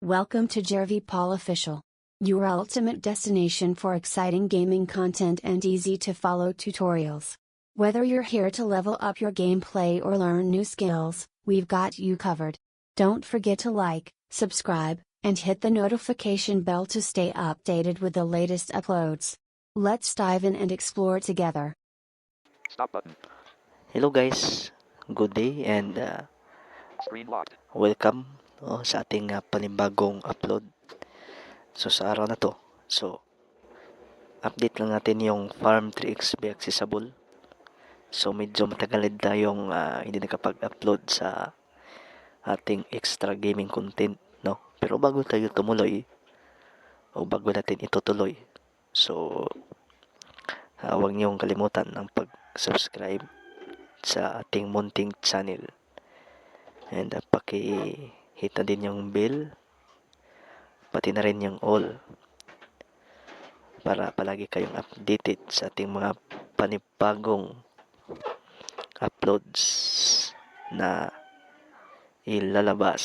Welcome to Jervy Paul Official, your ultimate destination for exciting gaming content and easy to follow tutorials. Whether you're here to level up your gameplay or learn new skills, we've got you covered. Don't forget to like, subscribe, and hit the notification bell to stay updated with the latest uploads. Let's dive in and explore together. Stop button. Hello guys, good day and Screen locked. welcome sa ating panibagong upload. So sa araw na to, update lang natin yung Farm 3XB accessible. So medyo matagal tayong hindi nakapag-upload sa ating extra gaming content, no? Pero bago tayo tumuloy, o bago natin itutuloy, so huwag niyong kalimutan ang pag-subscribe sa ating munting channel. And paki-hit na din yung bell, pati na rin yung all, para palagi kayong updated sa ating mga panibagong uploads na ilalabas.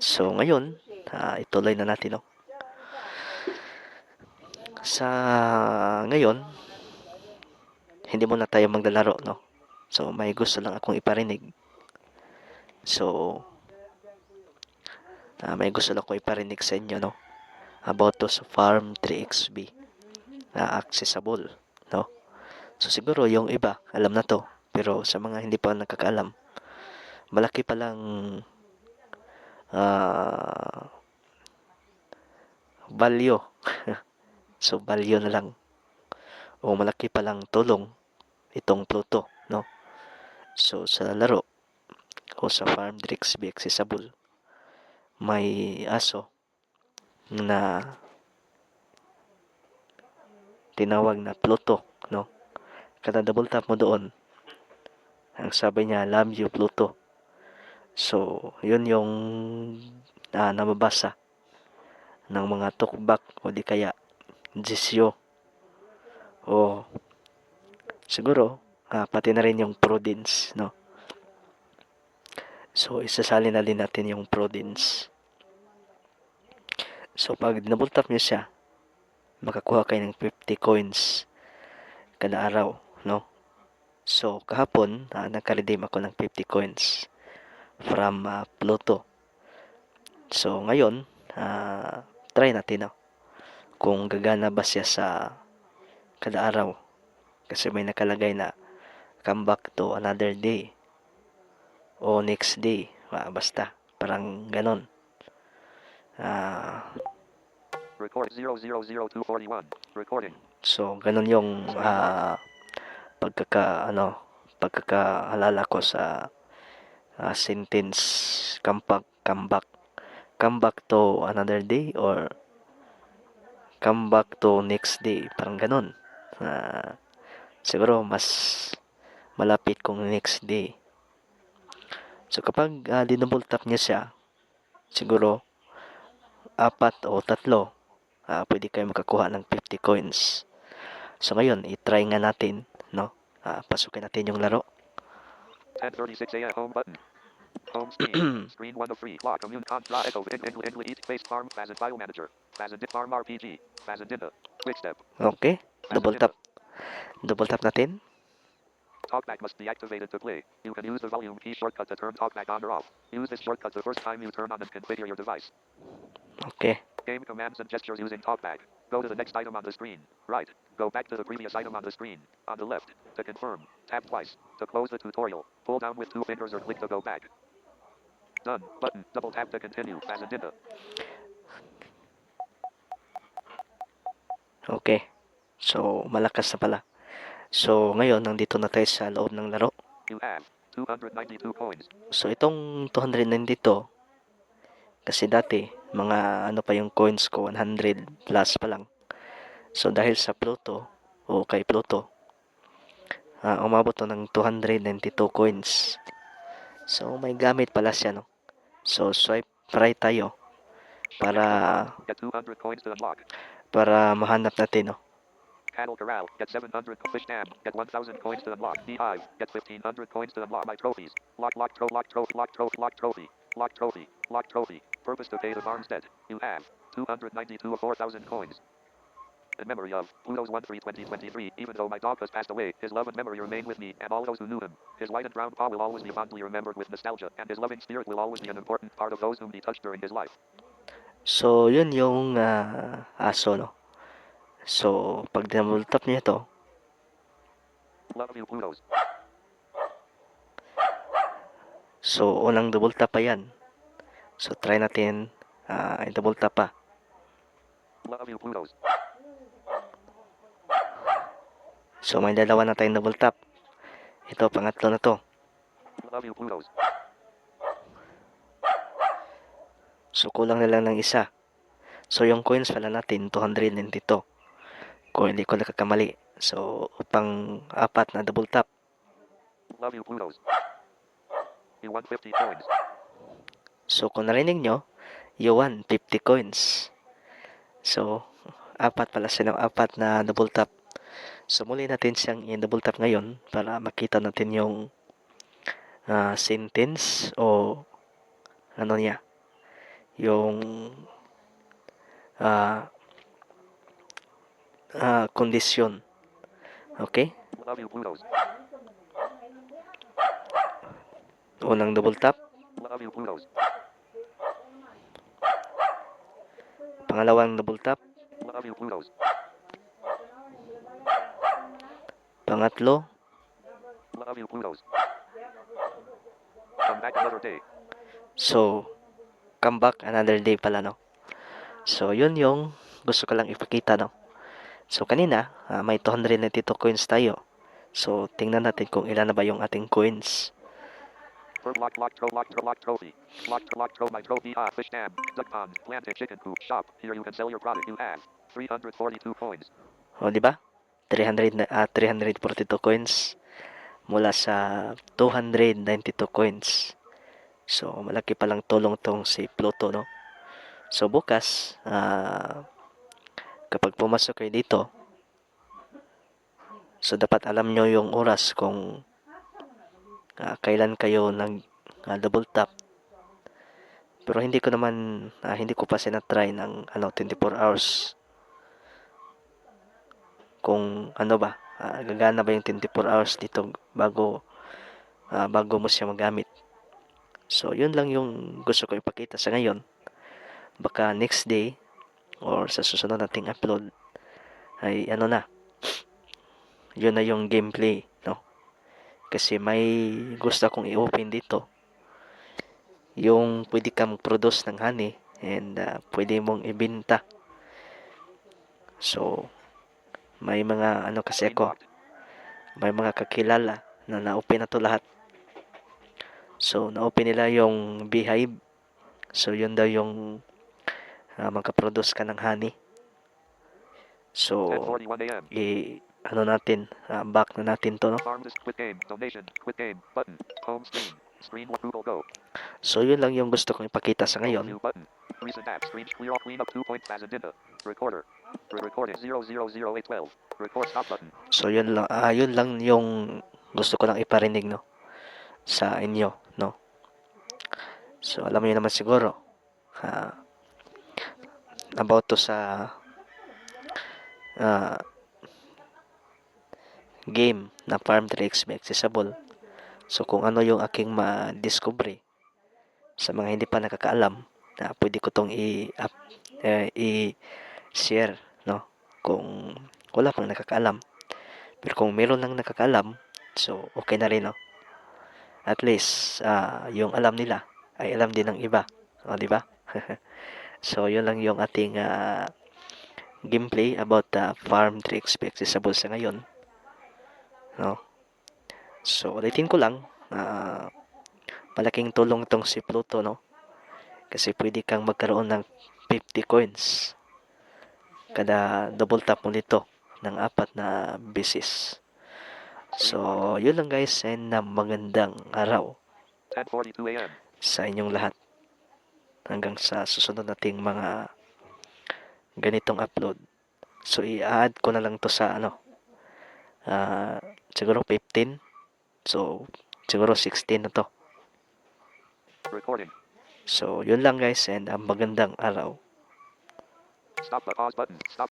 So ngayon, ituloy na natin, no? Sa ngayon, hindi muna tayo maglalaro, no? So may gusto lang akong iparinig. So may gusto lang akong iparinig sa inyo, no? About to sa Farm 3XB na accessible, no? So siguro yung iba alam na to, pero sa mga hindi pa nakakaalam, malaki pa lang value. So value na lang, o malaki pa lang tulong itong Pluto, no? So sa laro o sa Farm 3XB accessible, may aso na tinawag na Pluto, no? Kada double tap mo doon, ang sabi niya, love you Pluto. So yun yung nababasa ng mga talkback o di kaya Jisyo, o siguro pati na rin yung Prudence, no? So isasali na din natin yung Prudence. So pag double tap nyo siya, makakuha kayo ng 50 coins kada araw, no? So kahapon nagka-redeem ako ng 50 coins from Pluto. So ngayon try natin, no, kung gagana ba siya sa kada araw, kasi may nakalagay na come back to another day o next day, basta parang ganon. Record 000241. Recording. So ganon yung pagkakaalala ko sa sentence come back to another day or come back to next day, parang ganon. Siguro mas malapit kung next day. So kapag dinouble tap niya siya, siguro 4 o 3, pwede kayo makakuha ng 50 coins. So ngayon, i-try nga natin, no? Pasukin natin yung laro. 10:36 a.m. Home button. Home screen. Screen 1 of 3. Clock. Commune contra echo. East face farm. Fazit file manager. Fazit farm RPG. Fazit dinner. Quick step. Okay, double tap natin. Talkback must be activated to play. You can use the volume key shortcut to turn talkback on or off. Use this shortcut the first time you turn on and configure your device. Okay. Game commands and gestures using talkback. Go to the next item on the screen. Right. Go back to the previous item on the screen. On the left. To confirm. Tap twice. To close the tutorial. Pull down with 2 fingers or click to go back. Done. Button. Double tap to continue. As a dinner. Okay. So, malakas na pala. So, ngayon, nandito na tayo sa loob ng laro. You have 292 coins. So, itong 292, kasi dati, mga pa yung coins ko, 100 plus pa lang. So, dahil sa Pluto, o kay Pluto, umabot to ng 292 coins. So, may gamit pala siya, no? So, swipe right tayo para Get 200 coins to unlock. Para mahanap natin, no? Cattle Corral. Get 700 fish dam. Get 1,000 coins to unlock. Beehive. Get 1,500 coins to unlock my trophies. Lock trophy. Lock trophy. Lock trophy. Lock trophy. purpose to pay the farm's debt. You have 292 of 4,000 coins. In memory of Pluto's 1-3-2023, even though my dog has passed away, his love and memory remain with me and all those who knew him. His white and brown paw will always be fondly remembered with nostalgia, and his loving spirit will always be an important part of those whom he touched during his life. So, yun yung aso, no? So, pag double tap niyo ito, Love you, Plutos. so, unang double tap pa yan. So, try natin i-double tap pa. Love you, Plutos. So, may dalawa na tayong double tap. Ito, pangatlo na to. Love you, Plutos. So, kulang na lang ng isa. So, yung coins pala natin, 292. Kung hindi ko nakakamali. So, pang apat na double tap. Love you, Plutos. You won 50 coins. So, kung narinig nyo, you won 50 coins. So, apat pala silang apat na double tap. So, muli natin siyang i-double tap ngayon para makita natin yung sentence o ano niya, yung kondisyon. Okay? Love you, Plutos. Unang double tap. Love you, Plutos. Pangalawang double tap. Love you, Plutos. Pangatlo. Love you, Plutos. Come back another day. So, come back another day pala, no? So, yun yung gusto ko lang ipakita, no? So, kanina, may 292 coins tayo. So, tingnan natin kung ilan na ba yung ating coins. Lock trophy. Lock my trophy. Fish dam, duck pond, planted chicken coop, shop. Here you can sell your product. You have 342 coins. O, di ba? 342 coins mula sa 292 coins. So, malaki palang tulong tong si Pluto, no? So, bukas, kapag pumasok kayo dito, so dapat alam nyo yung oras kung kailan kayo nag double tap. Pero hindi ko naman, hindi ko pa sinatry ng 24 hours. Kung ano ba, gagana ba yung 24 hours dito bago mo siya magamit. So, yun lang yung gusto ko ipakita sa ngayon. Baka next day or sa susunod nating upload ay yun na yung gameplay, no? Kasi may gusto akong i-open dito. Yung pwede kang produce ng honey and pwede mong ibenta. So, may mga kasi ako, may mga kakilala na na-open na to lahat. So, na-open nila yung beehive. So, yun daw yung magka-produce ka ng honey. So, 10:41 a.m. natin, back na natin to, no? Quit game, donation, quit game, button, home screen, screen Google Go. So, yun lang yung gusto kong ipakita sa ngayon. Button, recent apps, screen clear off, clean up 2 points, Fazendinda, recorder, recording 000812, record stop button. So, yun lang yung gusto ko lang iparinig, no? Sa inyo, no? So, alam niyo naman siguro, about to sa game na Farm 3XP accessible. So, kung ano yung aking ma-discovery sa mga hindi pa nakakaalam, na pwede ko tong i-share, no? Kung wala pang nakakaalam. Pero kung meron lang nakakaalam, so, okay na rin, no? At least, yung alam nila ay alam din ng iba. O, di ba? So, yun lang yung ating gameplay about Farm 3XP accessible sa ngayon. No? So, ulitin ko lang, malaking tulong tong si Pluto, no? Kasi pwede kang magkaroon ng 50 coins kada double tap mo nito ng 4 na beses. So, yun lang guys, and magandang araw 10:42 a.m. sa inyong lahat. Hanggang sa susunod nating mga ganitong upload. So, i-add ko na lang to sa siguro 15. So, siguro 16 na to. Recording. So, yun lang guys and magandang araw. Stop the pause button. Stop.